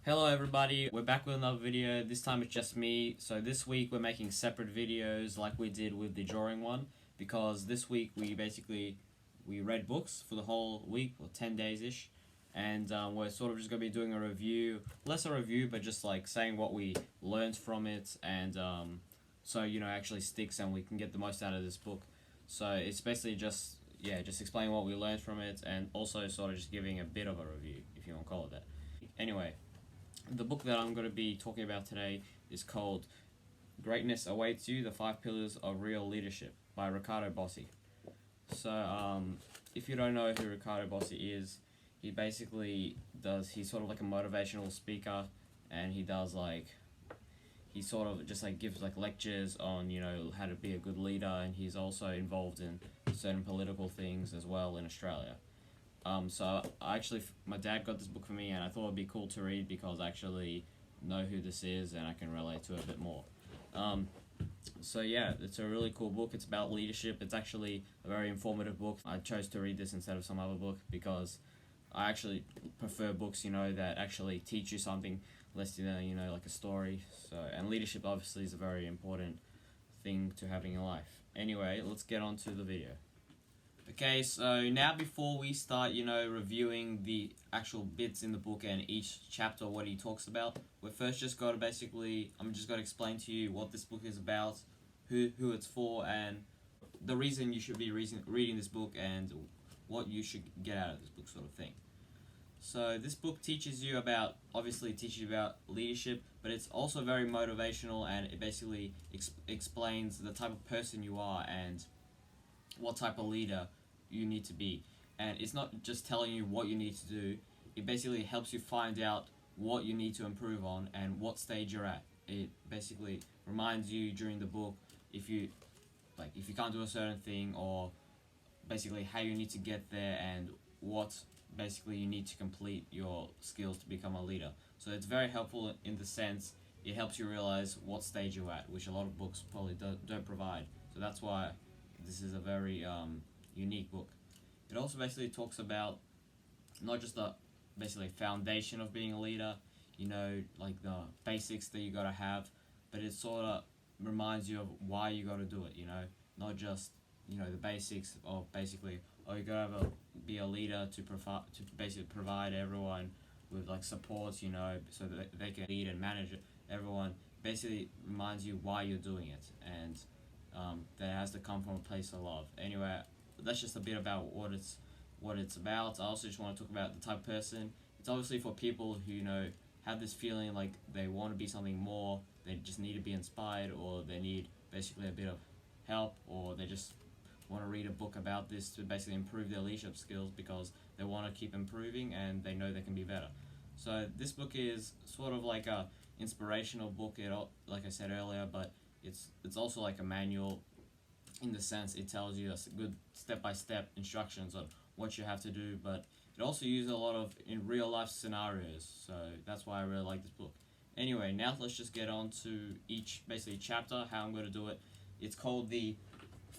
Hello everybody, we're back with another video. This time it's just me. So this week we're making separate videos like we did with the drawing one, because this week we read books for the whole week, or 10 days ish, and we're sort of just going to be doing a review, less a review but just like saying what we learned from it, and so actually sticks and we can get the most out of this book. So it's basically just explaining what we learned from it, and also sort of just giving a bit of a review, if you want to call it that. Anyway, the book that I'm going to be talking about today is called Greatness Awaits You, The 5 Pillars of Real Leadership by Riccardo Bosi. So, if you don't know who Riccardo Bosi is, he's sort of like a motivational speaker, and he sort of just like gives like lectures on, how to be a good leader, and he's also involved in certain political things as well in Australia. So my dad got this book for me, and I thought it'd be cool to read because I actually know who this is and I can relate to it a bit more. So yeah, it's a really cool book. It's about leadership. It's actually a very informative book. I chose to read this instead of some other book because I actually prefer books, that actually teach you something, less than, like a story. So, and leadership obviously is a very important thing to having in life. Anyway, let's get on to the video. Okay, so now before we start, reviewing the actual bits in the book and each chapter, what he talks about, we're first just got to I'm just going to explain to you what this book is about, who it's for, and the reason you should be reading this book, and what you should get out of this book, sort of thing. So this book obviously teaches you about leadership, but it's also very motivational, and it basically explains the type of person you are and what type of leader you need to be. And it's not just telling you what you need to do, it basically helps you find out what you need to improve on and what stage you're at. It basically reminds you during the book if you can't do a certain thing, or basically how you need to get there, and what basically you need to complete your skills to become a leader. So it's very helpful in the sense it helps you realize what stage you're at, which a lot of books probably don't provide. So that's why this is a very unique book. It also basically talks about not just the basically foundation of being a leader, like the basics that you gotta have, but it sort of reminds you of why you gotta do it. Not just the basics of basically you gotta be a leader to basically provide everyone with like support, so that they can lead and manage it. Everyone basically reminds you why you're doing it, and that has to come from a place of love. Anyway, that's just a bit about what it's about. I also just want to talk about the type of person. It's obviously for people who have this feeling like they want to be something more. They just need to be inspired, or they need basically a bit of help, or they just want to read a book about this to basically improve their leadership skills because they want to keep improving and they know they can be better. So this book is sort of like a inspirational book, like I said earlier, but it's also like a manual, in the sense it tells you good step-by-step instructions on what you have to do, but it also uses a lot of in real life scenarios, so that's why I really like this book. Anyway, now let's just get on to each basically chapter, how I'm going to do it. It's called the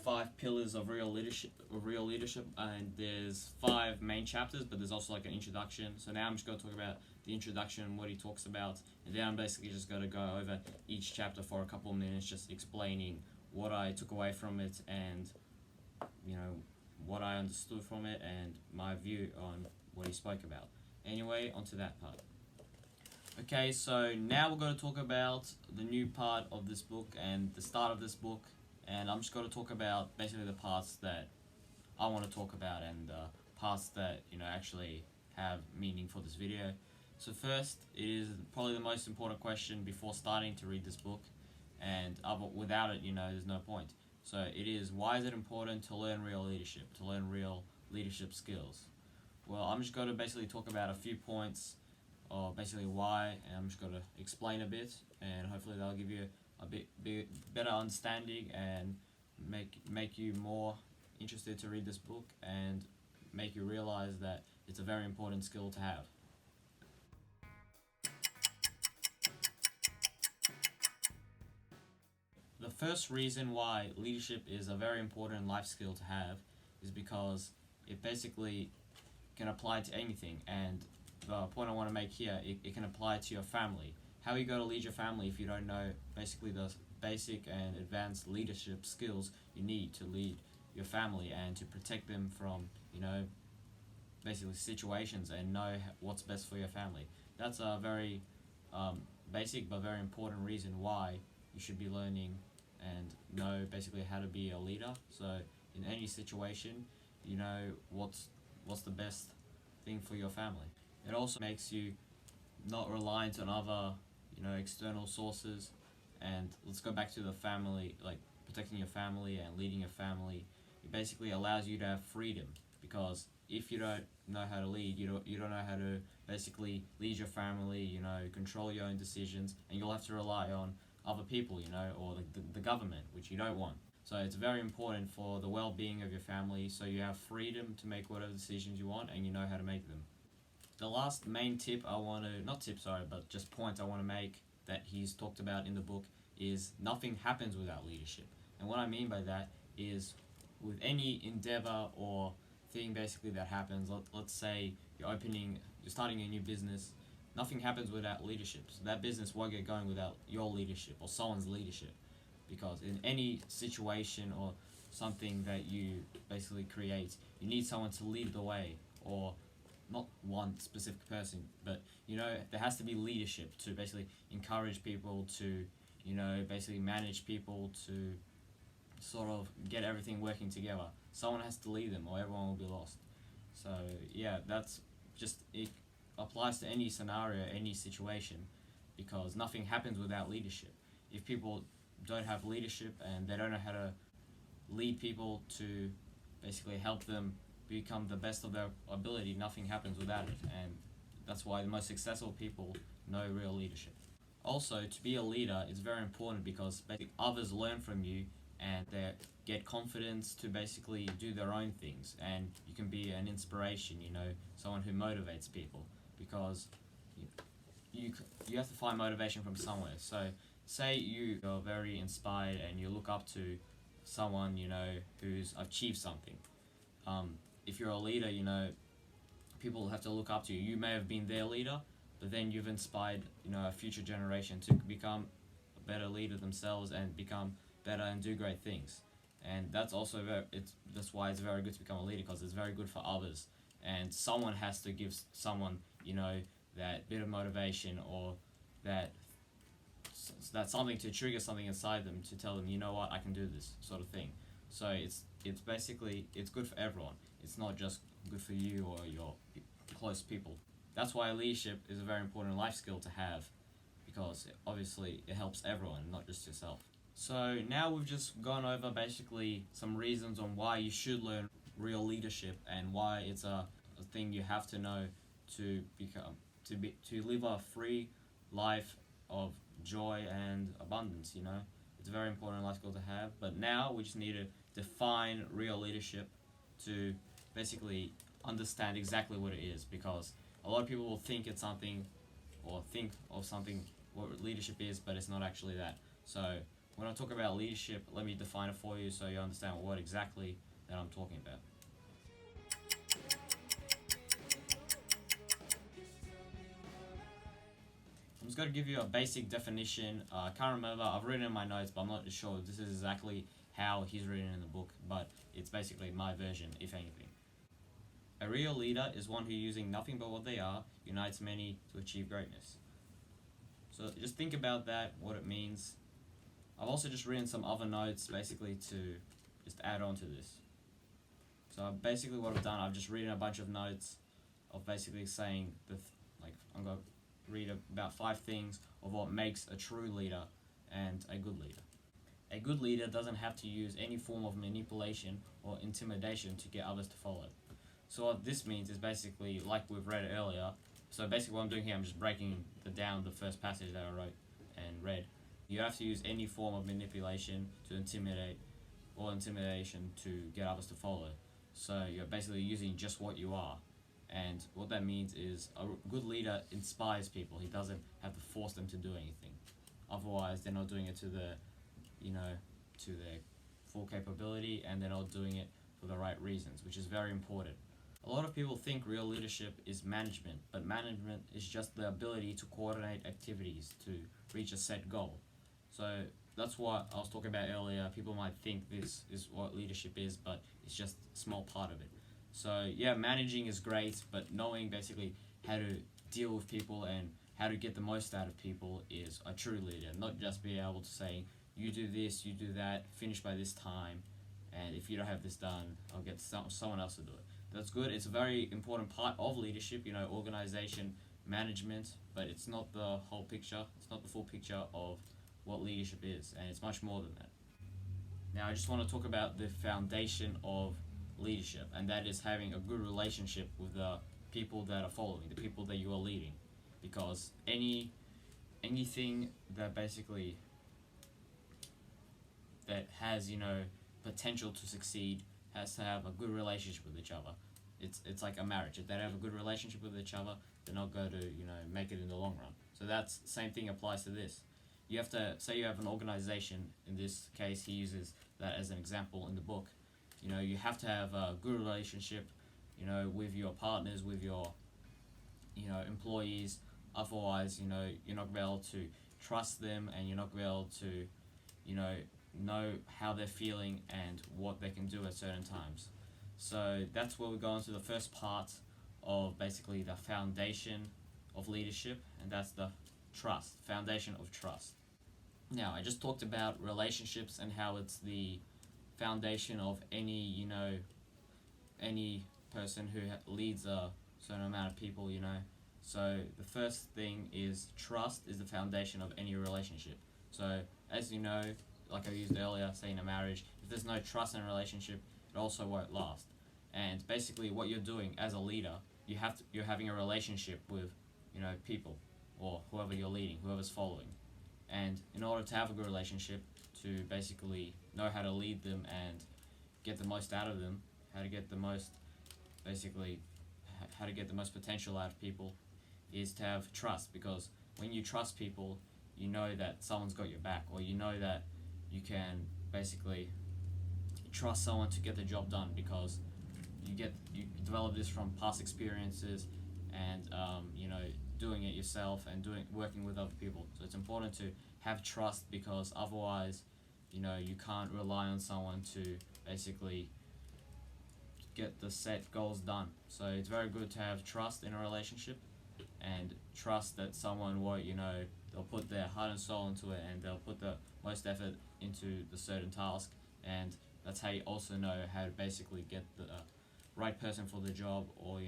5 Pillars of Real Leadership, and there's 5 main chapters, but there's also like an introduction. So now I'm just going to talk about the introduction, what he talks about, and then I'm basically just going to go over each chapter for a couple of minutes, just explaining what I took away from it, and what I understood from it, and my view on what he spoke about. Anyway, onto that part. Okay, so now we're going to talk about the new part of this book and the start of this book, and I'm just going to talk about basically the parts that I want to talk about, and parts that actually have meaning for this video. So first, it is probably the most important question before starting to read this book, and without it, there's no point. So it is, why is it important to learn real leadership skills? Well, I'm just going to basically talk about a few points of basically why, and I'm just going to explain a bit, and hopefully that'll give you a bit better understanding and make you more interested to read this book, and make you realize that it's a very important skill to have. The first reason why leadership is a very important life skill to have is because it basically can apply to anything, and the point I want to make here, it can apply to your family. How are you going to lead your family if you don't know basically the basic and advanced leadership skills you need to lead your family and to protect them from, basically situations and know what's best for your family? That's a very basic but very important reason why you should be learning and know basically how to be a leader. So in any situation, you know what's the best thing for your family. It also makes you not reliant on other, external sources. And let's go back to the family, like protecting your family and leading your family. It basically allows you to have freedom, because if you don't know how to lead, you don't know how to basically lead your family, control your own decisions, and you'll have to rely on other people, or the government, which you don't want. So it's very important for the well-being of your family, so you have freedom to make whatever decisions you want and you know how to make them. The last main tip I want to, not tip, sorry, but just point I want to make that he's talked about in the book is nothing happens without leadership. And what I mean by that is, with any endeavor or thing basically that happens, let's say you're starting a new business, nothing happens without leadership. So that business won't get going without your leadership or someone's leadership. Because in any situation or something that you basically create, you need someone to lead the way, or not one specific person, but there has to be leadership to basically encourage people to, basically manage people to sort of get everything working together. Someone has to lead them or everyone will be lost. So yeah, that's just, it applies to any scenario, any situation, because nothing happens without leadership. If people don't have leadership and they don't know how to lead people to basically help them become the best of their ability, nothing happens without it. And that's why the most successful people know real leadership. Also, to be a leader is very important because basically others learn from you and they get confidence to basically do their own things, and you can be an inspiration, someone who motivates people, because you have to find motivation from somewhere. So say you're very inspired and you look up to someone, who's achieved something. If you're a leader, people have to look up to you. You may have been their leader, but then you've inspired, a future generation to become a better leader themselves and become better and do great things. And that's also that's why it's very good to become a leader, because it's very good for others. And someone has to give someone, that bit of motivation, or that's something to trigger something inside them to tell them, you know what, I can do this sort of thing. So it's basically, it's good for everyone. It's not just good for you or your close people. That's why leadership is a very important life skill to have, because obviously it helps everyone, not just yourself. So now we've just gone over basically some reasons on why you should learn real leadership and why it's a thing you have to know to live a free life of joy and abundance. It's a very important life skill to have. But now we just need to define real leadership to basically understand exactly what it is, because a lot of people will think it's something, or think of something what leadership is, but it's not actually that. So when I talk about leadership, let me define it for you so you understand what exactly that I'm talking about. I'm just going to give you a basic definition. I can't remember, I've written it in my notes, but I'm not sure if this is exactly how he's written in the book, but it's basically my version, if anything. A real leader is one who, using nothing but what they are, unites many to achieve greatness. So just think about that, what it means. I've also just written some other notes basically to just add on to this. So basically what I've done, I've just written a bunch of notes of basically saying I'm going to read about 5 things of what makes a true leader and a good leader. A good leader doesn't have to use any form of manipulation or intimidation to get others to follow. So what this means is basically, like we've read earlier, so basically what I'm doing here, I'm just breaking down the first passage that I wrote and read. You have to use any form of manipulation to intimidate, or intimidation to get others to follow. So you're basically using just what you are. And what that means is a good leader inspires people. He doesn't have to force them to do anything. Otherwise, they're not doing it to their full capability, and they're not doing it for the right reasons, which is very important. A lot of people think real leadership is management, but management is just the ability to coordinate activities to reach a set goal. So that's what I was talking about earlier. People might think this is what leadership is, but it's just a small part of it. So yeah, managing is great, but knowing basically how to deal with people and how to get the most out of people is a true leader. Not just be able to say, you do this, you do that, finish by this time, and if you don't have this done, I'll get someone else to do it. That's good. It's a very important part of leadership, organization, management, but it's not the whole picture. It's not the full picture of what leadership is, and it's much more than that. Now, I just want to talk about the foundation of leadership, and that is having a good relationship with the people that are following, the people that you are leading, because anything that basically that has potential to succeed has to have a good relationship with each other. It's like a marriage. If they have a good relationship with each other, they're not going to make it in the long run. So that's same thing applies to this. You have to say you have an organization. In this case, he uses that as an example in the book. You have to have a good relationship, with your partners, with your employees. Otherwise, you're not going to be able to trust them, and you're not going to be able to know how they're feeling and what they can do at certain times. So that's where we go into the first part of basically the foundation of leadership, and that's the trust, foundation of trust. Now, I just talked about relationships and how it's the foundation of any person who leads a certain amount of people. So the first thing is trust is the foundation of any relationship. So as you know, like I used earlier, say in a marriage, if there's no trust in a relationship, it also won't last. And basically, what you're doing as a leader, you're having a relationship with, people, or whoever you're leading, whoever's following. And in order to have a good relationship, to basically know how to lead them and get the most out of them, how to get the most potential out of people, is to have trust. Because when you trust people, you know that someone's got your back, or you know that you can basically trust someone to get the job done, because you develop this from past experiences and doing it yourself and working with other people. So it's important to have trust, because otherwise you can't rely on someone to basically get the set goals done. So it's very good to have trust in a relationship, and trust that someone won't they'll put their heart and soul into it, and they'll put the most effort into the certain task. And that's how you also know how to basically get the right person for the job, or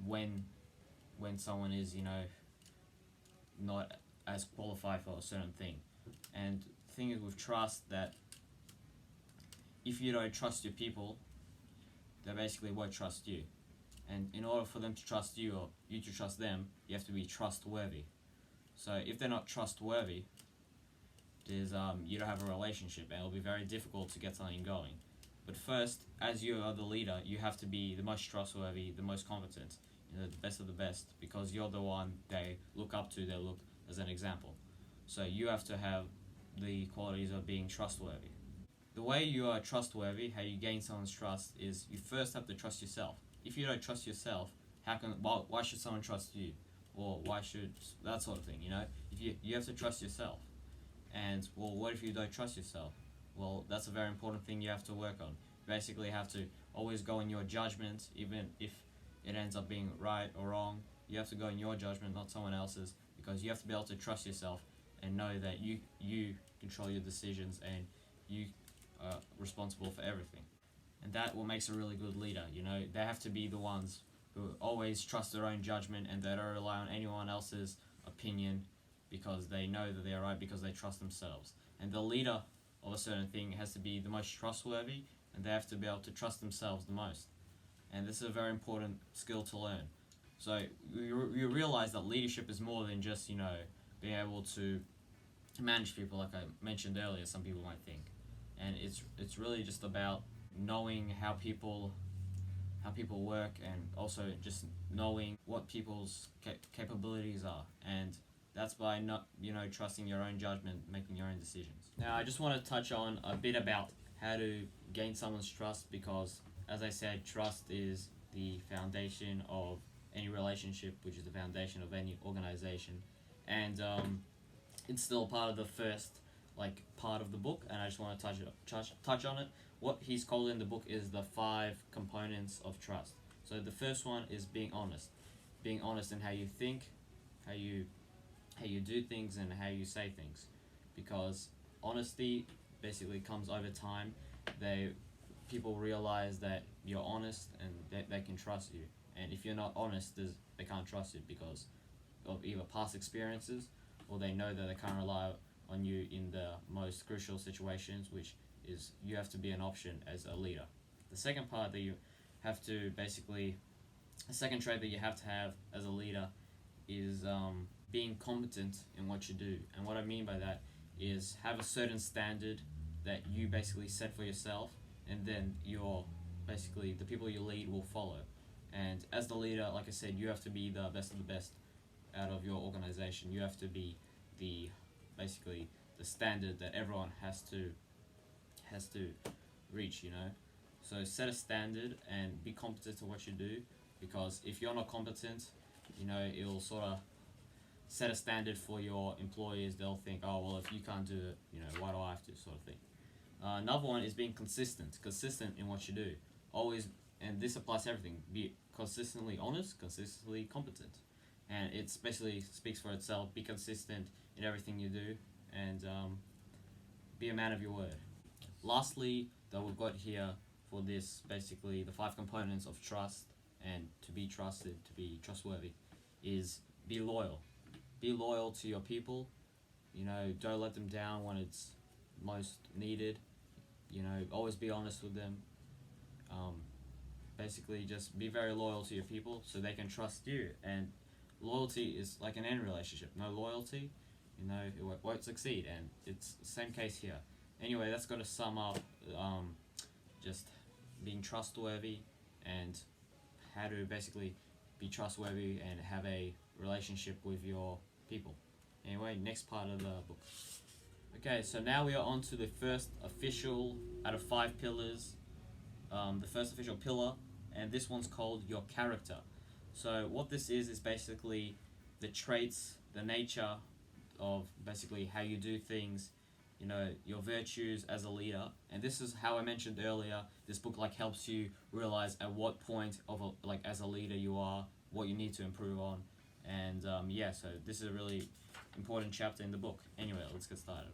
when someone is not as qualified for a certain thing. And the thing is with trust, that if you don't trust your people, they basically won't trust you. And in order for them to trust you, or you to trust them, you have to be trustworthy. So if they're not trustworthy, there's you don't have a relationship, and it'll be very difficult to get something going. But first, as you are the leader, you have to be the most trustworthy, the most competent, the best of the best, because you're the one they look up to, they look as an example. So you have to have the qualities of being trustworthy. The way you are trustworthy, how you gain someone's trust, is you first have to trust yourself. If you don't trust yourself, why should someone trust you? Or why should, that sort of thing, If you have to trust yourself. And, well, what if you don't trust yourself? Well, that's a very important thing you have to work on. You basically have to always go in your judgment, even if it ends up being right or wrong. You have to go in your judgment, not someone else's, because you have to be able to trust yourself and know that you control your decisions, and you are responsible for everything. And that what makes a really good leader. They have to be the ones who always trust their own judgment, and they don't rely on anyone else's opinion, because they know that they're right, because they trust themselves. And the leader of a certain thing has to be the most trustworthy, and they have to be able to trust themselves the most. And this is a very important skill to learn. So you realize that leadership is more than just being able to manage people, like I mentioned earlier. Some people might think, and it's really just about knowing how people work, and also just knowing what people's capabilities are. And that's by not trusting your own judgment, making your own decisions. Now I just want to touch on a bit about how to gain someone's trust, because as I said, trust is the foundation of any relationship, which is the foundation of any organization, and it's still part of the first part of the book, and I just want to touch on it. What he's called in the book is the 5 components of trust. So the first one is being honest in how you think, how you do things, and how you say things, because honesty basically comes over time. People realize that you're honest and that they can trust you. And if you're not honest, they can't trust you because of either past experiences, or they know that they can't rely on you in the most crucial situations, which is you have to be an option as a leader. The second part that you have to basically, the second trait that you have to have as a leader is being competent in what you do. And what I mean by that is have a certain standard that you basically set for yourself, and then the people you lead will follow. And as the leader, like I said, you have to be the best of the best out of your organization. You have to be the standard that everyone has to reach, So set a standard and be competent to what you do, because if you're not competent, it will sort of set a standard for your employees. They'll think, oh well, if you can't do it, why do I have to, sort of thing. Another one is being consistent in what you do. Always, and this applies to everything. Be consistently honest, consistently competent, and it especially speaks for itself. Be consistent in everything you do, and be a man of your word. Lastly, that we've got here for this, basically the 5 components of trust and to be trusted, to be trustworthy, is be loyal. Be loyal to your people. Don't let them down when it's most needed. Always be honest with them. Basically, just be very loyal to your people so they can trust you. And loyalty is like an end relationship. No loyalty, it won't succeed. And it's the same case here. Anyway, that's got to sum up just being trustworthy and how to basically be trustworthy and have a relationship with your people. Anyway, next part of the book. Okay, so now we are on to the first official out of 5 pillars. The first official pillar, and this one's called your character. So what this is basically the traits, the nature of basically how you do things, your virtues as a leader. And this is how I mentioned earlier, this book helps you realize at what point of as a leader you are, what you need to improve on. And so this is a really important chapter in the book. Anyway, let's get started.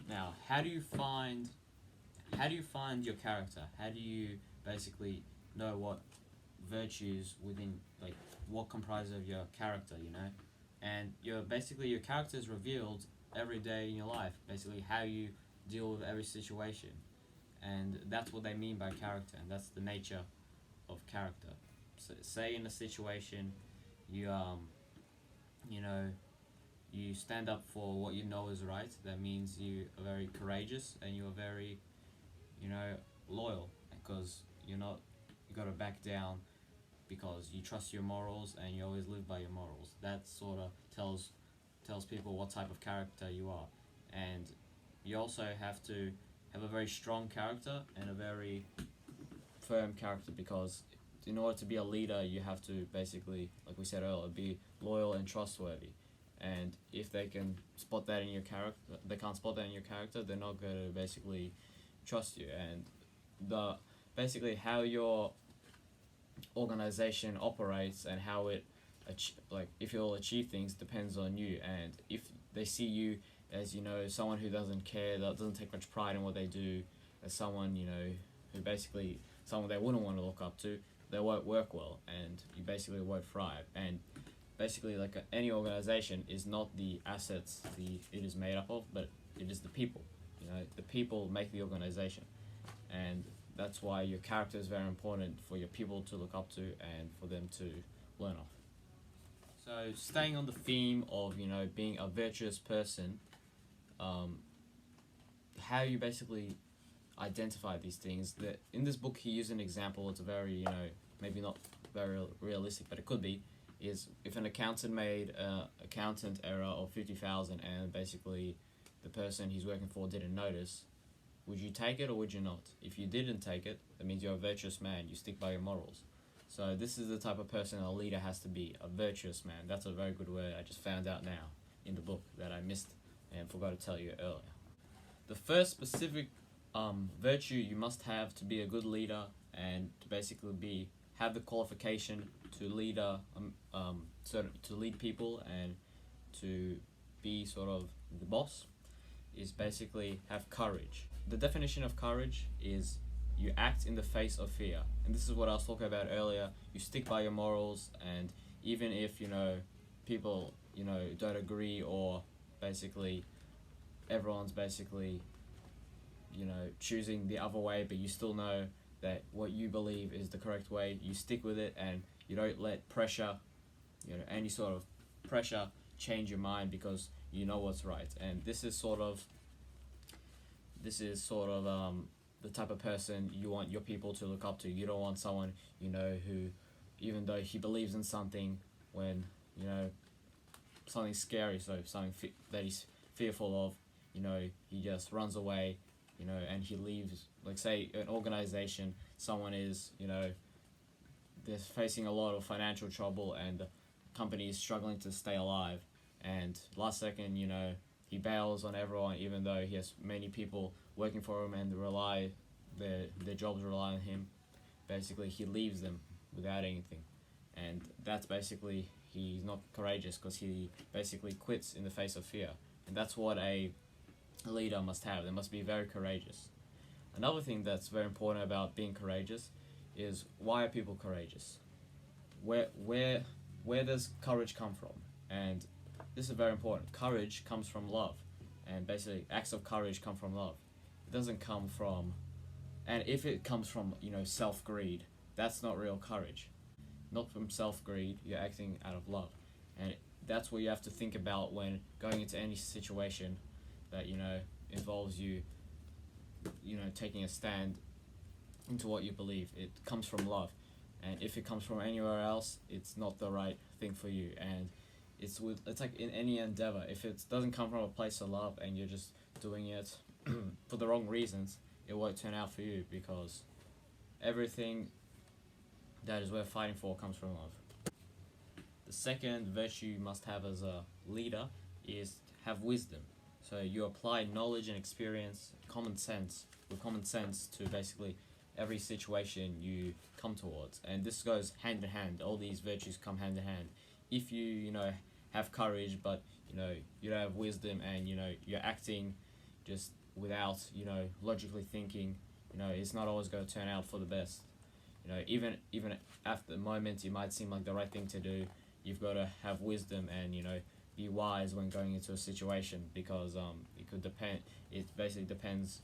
Now, how do you find your character? How do you basically know what virtues within, what comprises of your character, And your character is revealed every day in your life, basically how you deal with every situation. And that's what they mean by character, and that's the nature of character. So, say in a situation, you you stand up for what you know is right. That means you are very courageous and you are very, loyal, because you got to back down because you trust your morals and you always live by your morals. That sort of tells people what type of character you are. And you also have to have a very strong character and a very firm character, because in order to be a leader, you have to basically, like we said earlier, be loyal and trustworthy. And if they can spot that in your character, they can't spot that in your character, they're not going to basically trust you. And basically how your organization operates and how it if you'll achieve things depends on you. And if they see you as someone who doesn't care, that doesn't take much pride in what they do, as someone who basically someone they wouldn't want to look up to, they won't work well, and you basically won't thrive. And basically, any organization is not the assets it is made up of, but it is the people. The people make the organization, and that's why your character is very important for your people to look up to and for them to learn off. So staying on the theme of being a virtuous person, how you basically identify these things. That in this book he used an example. It's a very maybe not very realistic, but it could be. Is if an accountant made an accountant error of 50,000 and basically the person he's working for didn't notice, Would you take it or would you not? If you didn't take it, that means you're a virtuous man. You stick by your morals. So this is the type of person a leader has to be, a virtuous man. That's a very good word I just found out now in the book that I missed and forgot to tell you earlier. The first specific virtue you must have to be a good leader and to basically have the qualification to lead to lead people and to be sort of the boss is basically have courage. The definition of courage is you act in the face of fear, and this is what I was talking about earlier. You stick by your morals, and even if people don't agree, or basically everyone's basically choosing the other way, but you still know that what you believe is the correct way. You stick with it, and you don't let pressure, any sort of pressure change your mind, because you know what's right. And this is sort of the type of person you want your people to look up to. You don't want someone who, even though he believes in something, when something scary, so something that he's fearful of, he just runs away, and he leaves. Like, say an organization, someone is they're facing a lot of financial trouble, and the company is struggling to stay alive, and last second he bails on everyone, even though he has many people working for him and their jobs rely on him. Basically, he leaves them without anything, and that's basically, he's not courageous, because he basically quits in the face of fear. And that's what a leader must have. They must be very courageous. Another thing that's very important about being courageous is, why are people courageous? Where does courage come from? And this is very important. Courage comes from love, and basically acts of courage come from love. It doesn't come from, and if it comes from self-greed, that's not real courage. Not from self-greed, you're acting out of love. And that's what you have to think about when going into any situation that involves you taking a stand into what you believe. It comes from love, and if it comes from anywhere else, it's not the right thing for you. And it's like in any endeavor, if it doesn't come from a place of love and you're just doing it for the wrong reasons, it won't turn out for you, because everything that is worth fighting for comes from love. The second virtue you must have as a leader is have wisdom. So you apply knowledge and experience, common sense to basically every situation you come towards. And this goes hand in hand. All these virtues come hand in hand. If you have courage, but you don't have wisdom, and you're acting just without logically thinking, it's not always going to turn out for the best. Even at the moment it might seem like the right thing to do, you've got to have wisdom and be wise when going into a situation, because it could depend. It basically depends.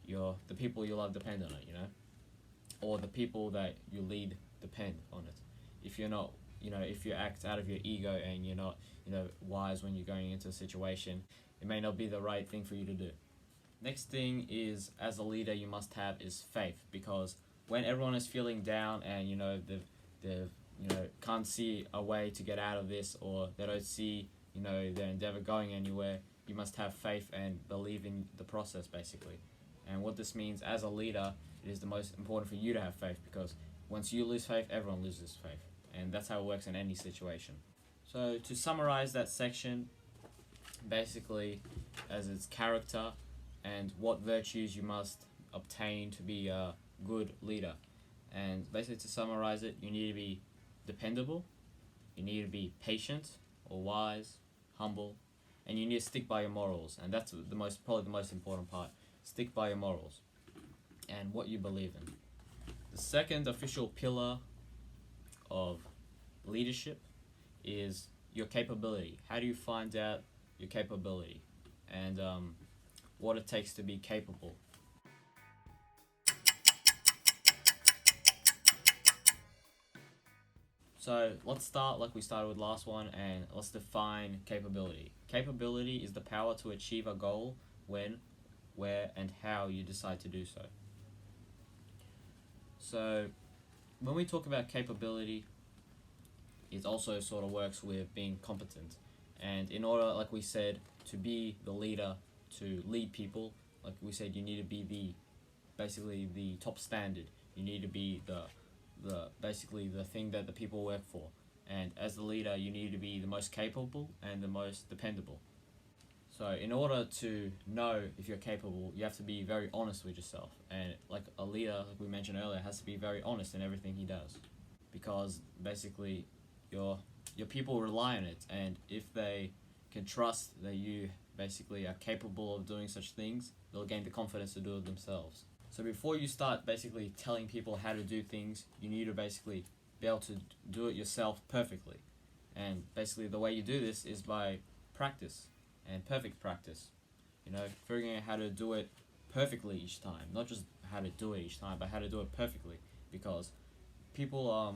The people you love depend on it, or the people that you lead depend on it. If you're not, if you act out of your ego and you're not, wise when you're going into a situation, it may not be the right thing for you to do. Next thing is, as a leader, you must have is faith, because when everyone is feeling down and they've can't see a way to get out of this, or they don't see their endeavor going anywhere, you must have faith and believe in the process, basically. And what this means, as a leader, it is the most important for you to have faith, because once you lose faith, everyone loses faith, and that's how it works in any situation. So to summarize that section, basically, as its character and what virtues you must obtain to be a good leader. And basically, to summarize it, you need to be dependable, you need to be patient or wise, humble, and you need to stick by your morals. And that's probably the most important part. Stick by your morals and what you believe in. The second official pillar of leadership is your capability. How do you find out your capability and what it takes to be capable? So let's start like we started with last one, and let's define capability. Capability is the power to achieve a goal when, where, and how you decide to do so. So when we talk about capability, it also sort of works with being competent. And in order, like we said, to be the leader, to lead people, like we said, you need to be basically the top standard. You need to be the basically the thing that the people work for. And as the leader, you need to be the most capable and the most dependable. So in order to know if you're capable, you have to be very honest with yourself. And like a leader, like we mentioned earlier, has to be very honest in everything he does, because basically your people rely on it, and if they can trust that you basically are capable of doing such things, they'll gain the confidence to do it themselves. So before you start basically telling people how to do things, you need to basically be able to do it yourself perfectly. And basically the way you do this is by practice, and perfect practice. Figuring out how to do it perfectly each time, not just how to do it each time, but how to do it perfectly. Because why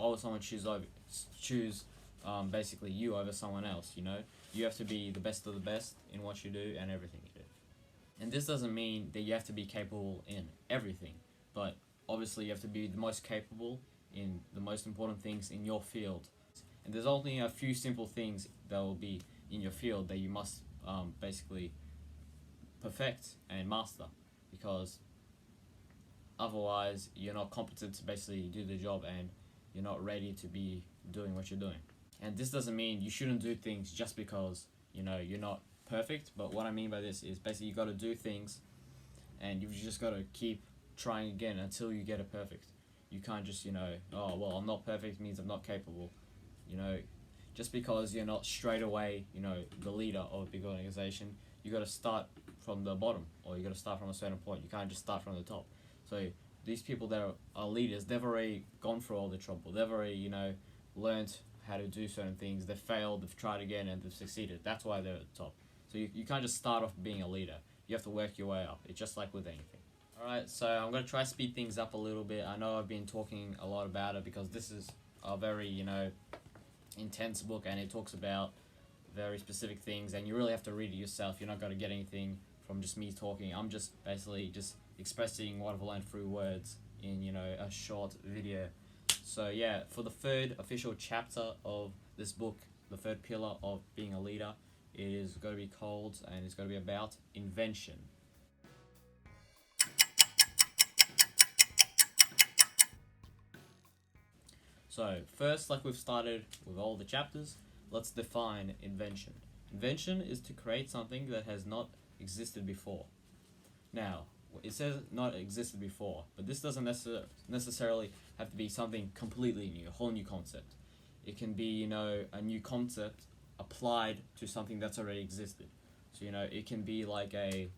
would someone choose basically you over someone else? You have to be the best of the best in what you do and everything you do. And this doesn't mean that you have to be capable in everything, but obviously you have to be the most capable in the most important things in your field. And there's only a few simple things that will be in your field that you must basically perfect and master, because otherwise you're not competent to basically do the job, and you're not ready to be doing what you're doing. And this doesn't mean you shouldn't do things just because you're not perfect, but what I mean by this is basically you got to do things, and you've just got to keep trying again until you get it perfect. You can't just oh well, I'm not perfect means I'm not capable. Just because you're not straight away the leader of a big organization, you got to start from the bottom, or you got to start from a certain point. You can't just start from the top. So these people that are leaders, they've already gone through all the trouble. They've already learned how to do certain things. They've failed, they've tried again, and they've succeeded. That's why they're at the top. So you can't just start off being a leader. You have to work your way up. It's just like with anything. Alright, so I'm going to try to speed things up a little bit. I know I've been talking a lot about it because this is a very, intense book, and it talks about very specific things, and you really have to read it yourself. You're not going to get anything from just me talking. I'm just basically just expressing what I've learned through words in, a short video. So yeah, for the third official chapter of this book, the third pillar of being a leader, it is going to be called, and it's going to be about invention. So first, like we've started with all the chapters, let's define invention. Invention is to create something that has not existed before. Now, it says not existed before, but this doesn't necessarily have to be something completely new, a whole new concept. It can be, a new concept applied to something that's already existed. So, it can be like the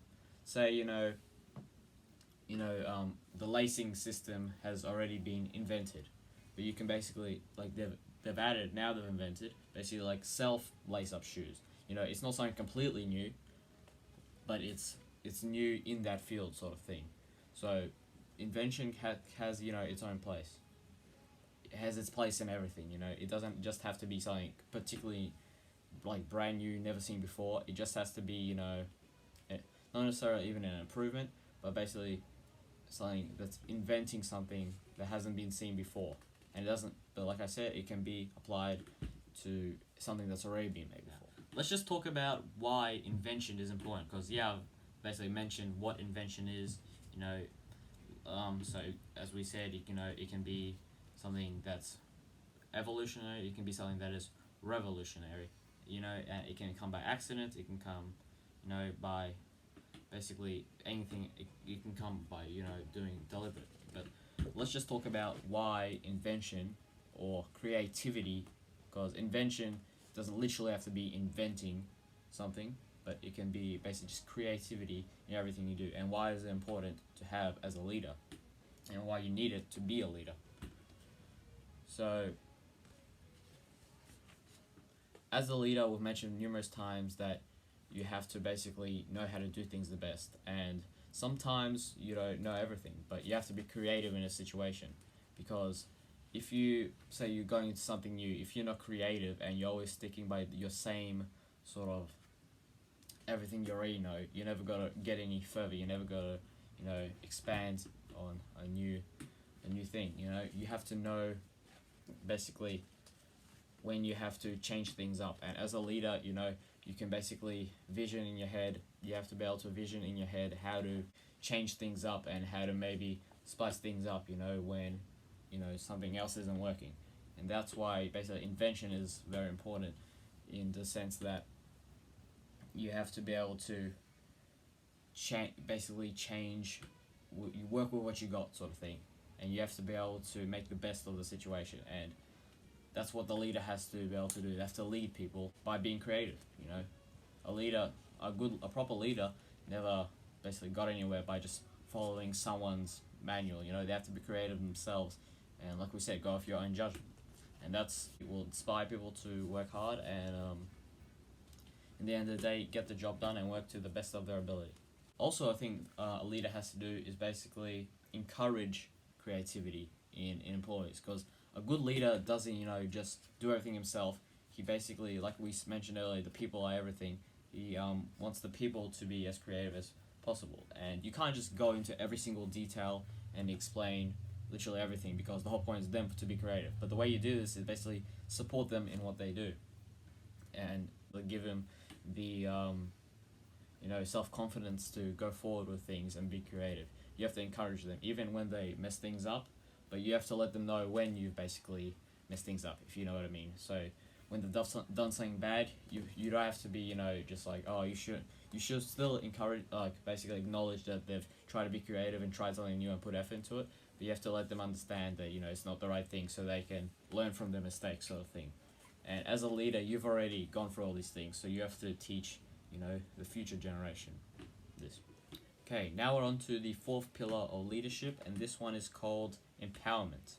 lacing system has already been invented. But you can basically, they've invented, basically like self-lace-up shoes. It's not something completely new, but it's new in that field sort of thing. So invention has its own place. It has its place in everything, It doesn't just have to be something particularly like brand new, never seen before. It just has to be, not necessarily even an improvement, but basically something that's inventing something that hasn't been seen before. And it doesn't, but like I said, it can be applied to something that's already been made before. Let's just talk about why invention is important, because I've basically mentioned what invention is, so as we said, it can be something that's evolutionary, it can be something that is revolutionary, it can come by accident, it can come, by basically anything, it can come by, doing deliberate, but let's just talk about why invention or creativity, because invention doesn't literally have to be inventing something, but it can be basically just creativity in everything you do, and why is it important to have as a leader, and why you need it to be a leader. So, as a leader, we've mentioned numerous times that you have to basically know how to do things the best, and sometimes you don't know everything, but you have to be creative in a situation, because if you say you're going into something new, if you're not creative and you're always sticking by your same sort of everything you already know, you're never gonna get any further. You're never gonna, expand on a new thing. You have to know basically when you have to change things up. And as a leader, you can basically vision in your head you have to be able to vision in your head how to change things up and how to maybe spice things up, when something else isn't working. And that's why basically invention is very important, in the sense that you have to be able to change, you work with what you got, sort of thing, and you have to be able to make the best of the situation. And that's what the leader has to be able to do. They have to lead people by being creative. A leader, a proper leader, never basically got anywhere by just following someone's manual. They have to be creative themselves, and like we said, go off your own judgment. And it will inspire people to work hard, and in the end of the day, get the job done and work to the best of their ability. Also, I think a leader has to do is basically encourage creativity in employees, because a good leader doesn't just do everything himself. He basically, like we mentioned earlier, the people are everything. He wants the people to be as creative as possible, and you can't just go into every single detail and explain literally everything, because the whole point is them to be creative. But the way you do this is basically support them in what they do, and give them the self-confidence to go forward with things and be creative. You have to encourage them even when they mess things up, but you have to let them know when you've basically messed things up, if you know what I mean. So when they've done something bad, you don't have to be just like, oh, you should still encourage, basically acknowledge that they've tried to be creative and tried something new and put effort into it, but you have to let them understand that it's not the right thing, so they can learn from their mistakes, sort of thing. And as a leader, you've already gone through all these things, so you have to teach the future generation this. Okay, now we're on to the fourth pillar of leadership, and this one is called empowerment.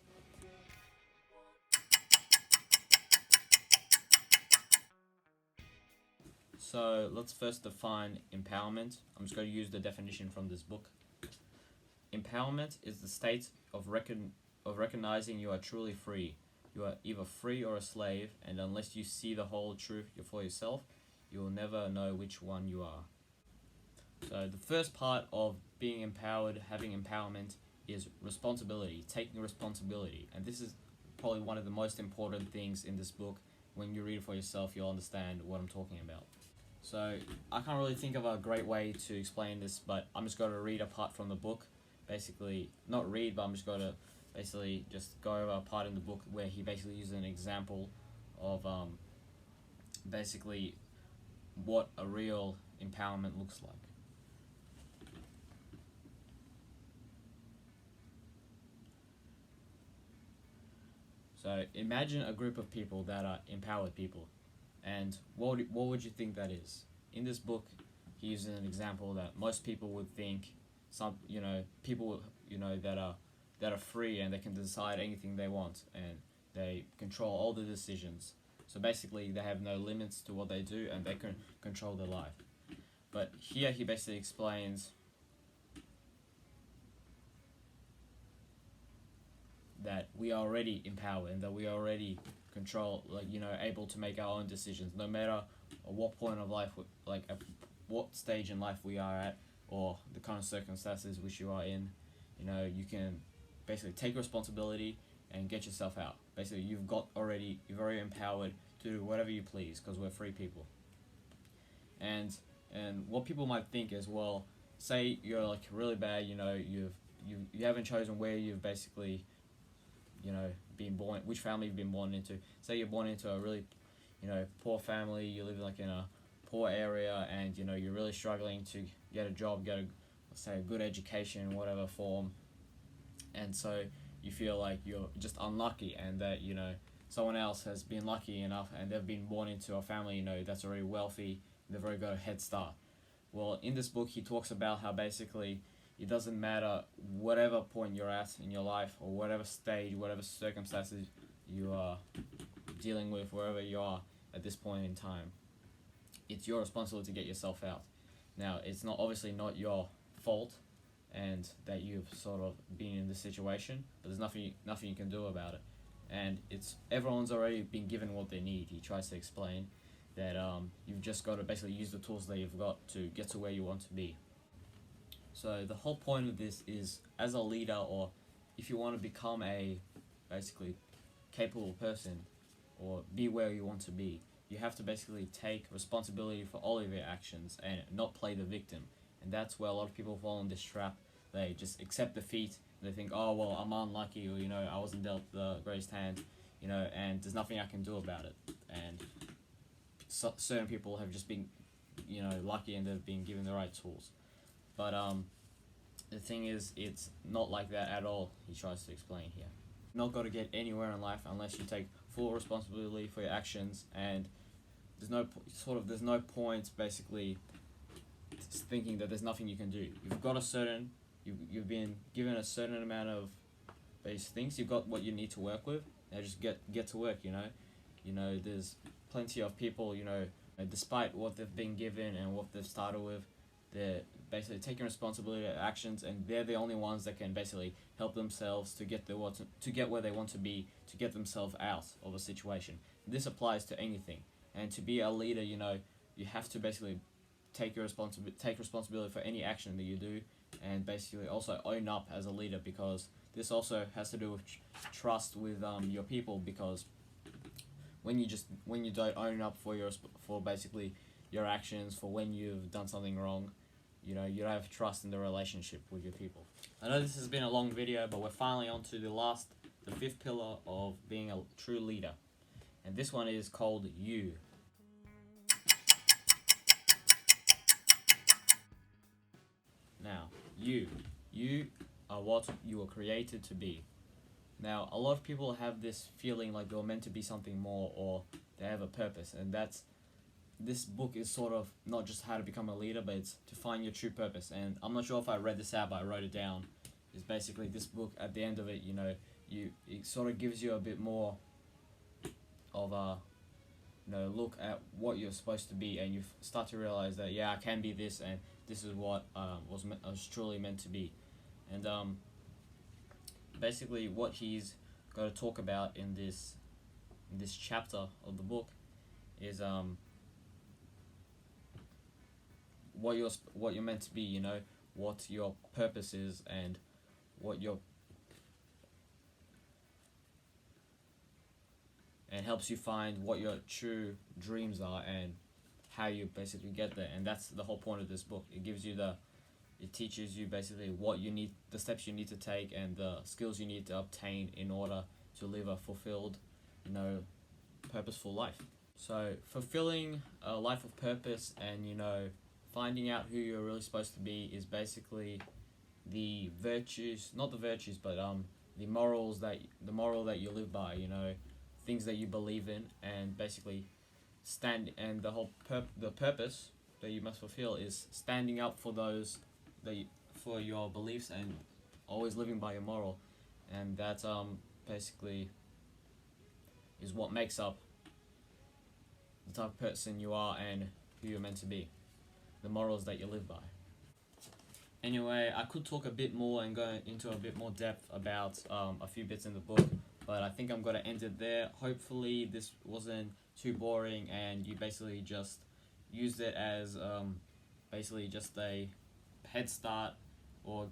So let's first define empowerment. I'm just going to use the definition from this book. Empowerment is the state of recognizing you are truly free. You are either free or a slave, and unless you see the whole truth for yourself, you will never know which one you are. So the first part of being empowered, having empowerment, is responsibility, taking responsibility. And this is probably one of the most important things in this book. When you read it for yourself, you'll understand what I'm talking about. So I can't really think of a great way to explain this, but I'm just going to read a part from the book. Basically, not read, but I'm just going to basically just go over a part in the book where he basically uses an example of basically what a real empowerment looks like. So imagine a group of people that are empowered people, and what would you think that is? In this book, he uses an example that most people would think people that are free and they can decide anything they want, and they control all the decisions. So basically, they have no limits to what they do, and they can control their life. But here he basically explains that we are already empowered and that we are already able to make our own decisions, no matter at what point of life, at what stage in life we are at, or the kind of circumstances which you are in. You can basically take responsibility and get yourself out. Basically, you're already empowered to do whatever you please, because we're free people. And what people might think is, well, say you're really bad, you haven't chosen where you've basically been born, which family you've been born into. Say you're born into a really poor family, you live in a poor area, and you're really struggling to get a job, let's say a good education in whatever form, and so you feel like you're just unlucky, and that someone else has been lucky enough and they've been born into a family that's already wealthy, they've already got a head start. Well, in this book he talks about how basically it doesn't matter whatever point you're at in your life, or whatever stage, whatever circumstances you are dealing with, wherever you are at this point in time, it's your responsibility to get yourself out. Now, it's obviously not your fault, and that you've sort of been in this situation, but there's nothing you can do about it. And everyone's already been given what they need. He tries to explain that you've just got to basically use the tools that you've got to get to where you want to be. So the whole point of this is, as a leader, or if you want to become a basically capable person, or be where you want to be, you have to basically take responsibility for all of your actions and not play the victim. And that's where a lot of people fall in this trap. They just accept defeat. They think, oh well, I'm unlucky, or I wasn't dealt the greatest hand, and there's nothing I can do about it. And certain people have just been, lucky, and they've been given the right tools. But the thing is, it's not like that at all. He tries to explain here. You're not going to get anywhere in life unless you take full responsibility for your actions, and there's no point basically thinking that there's nothing you can do. You've been given a certain amount of base things. You've got what you need to work with. Now just get to work. There's plenty of people. Despite what they've been given and what they've started with, they're basically taking responsibility for actions, and they're the only ones that can basically help themselves to get where they want to be, to get themselves out of a situation. This applies to anything, and to be a leader, you have to basically take responsibility for any action that you do, and basically also own up as a leader, because this also has to do with trust with your people, because when you don't own up for basically your actions, for when you've done something wrong, you don't have trust in the relationship with your people. I know this has been a long video, but we're finally on to the fifth pillar of being a true leader, and this one is called you. Now, you are what you were created to be. Now, a lot of people have this feeling like they were meant to be something more, or they have a purpose, and this book is sort of not just how to become a leader, but it's to find your true purpose. And I'm not sure if I read this out, but I wrote it down. It's basically this book, at the end of it, it sort of gives you a bit more of a look at what you're supposed to be, and you start to realize that, yeah, I can be this, and this is what I was truly meant to be. And basically what he's going to talk about in this chapter of the book is what you're meant to be, what your purpose is, and and helps you find what your true dreams are and how you basically get there. And that's the whole point of this book. It teaches you basically the steps you need to take, and the skills you need to obtain in order to live a fulfilled, purposeful life. So fulfilling a life of purpose and finding out who you're really supposed to be is basically the virtues, not the virtues, but the moral that you live by, things that you believe in, and basically the purpose that you must fulfill is standing up for for your beliefs, and always living by your moral. And that basically is what makes up the type of person you are and who you're meant to be, the morals that you live by. Anyway, I could talk a bit more and go into a bit more depth about a few bits in the book, but I think I'm going to end it there. Hopefully this wasn't too boring, and you basically just used it as basically just a head start, or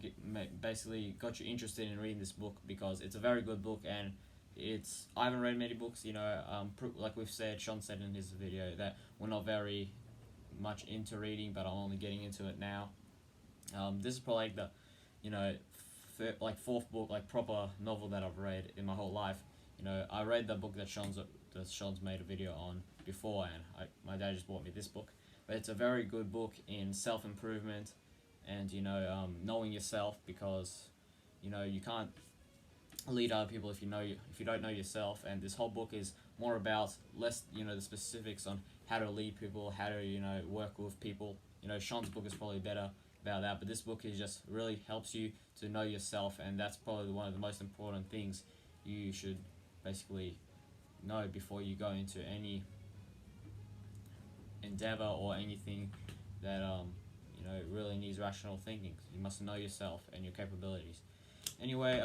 basically got you interested in reading this book, because it's a very good book. And I haven't read many books, like we've said, Sean said in his video that we're not very much into reading, but I'm only getting into it now. This is probably like the fourth book, like proper novel that I've read in my whole life. I read the book that Sean's made a video on before, and my dad just bought me this book. But it's a very good book in self-improvement and knowing yourself, because you can't lead other people if you don't know yourself. And this whole book is more about the specifics on how to lead people, how to work with people. Sean's book is probably better about that, but this book is just really helps you to know yourself, and that's probably one of the most important things you should basically know before you go into any endeavor or anything that really needs rational thinking. You must know yourself and your capabilities. Anyway,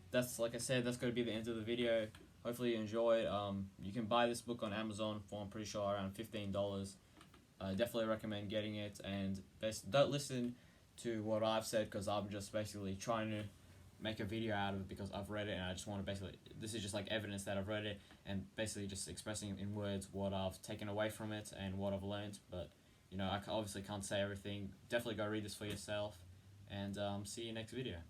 that's, like I said, that's going to be the end of the video. Hopefully you enjoyed. You can buy this book on Amazon for, I'm pretty sure, around $15. I definitely recommend getting it, and don't listen to what I've said, because I'm just basically trying to make a video out of it because I've read it, and I just want to basically, this is just like evidence that I've read it, and basically just expressing in words what I've taken away from it and what I've learned. But I obviously can't say everything. Definitely go read this for yourself, and see you next video.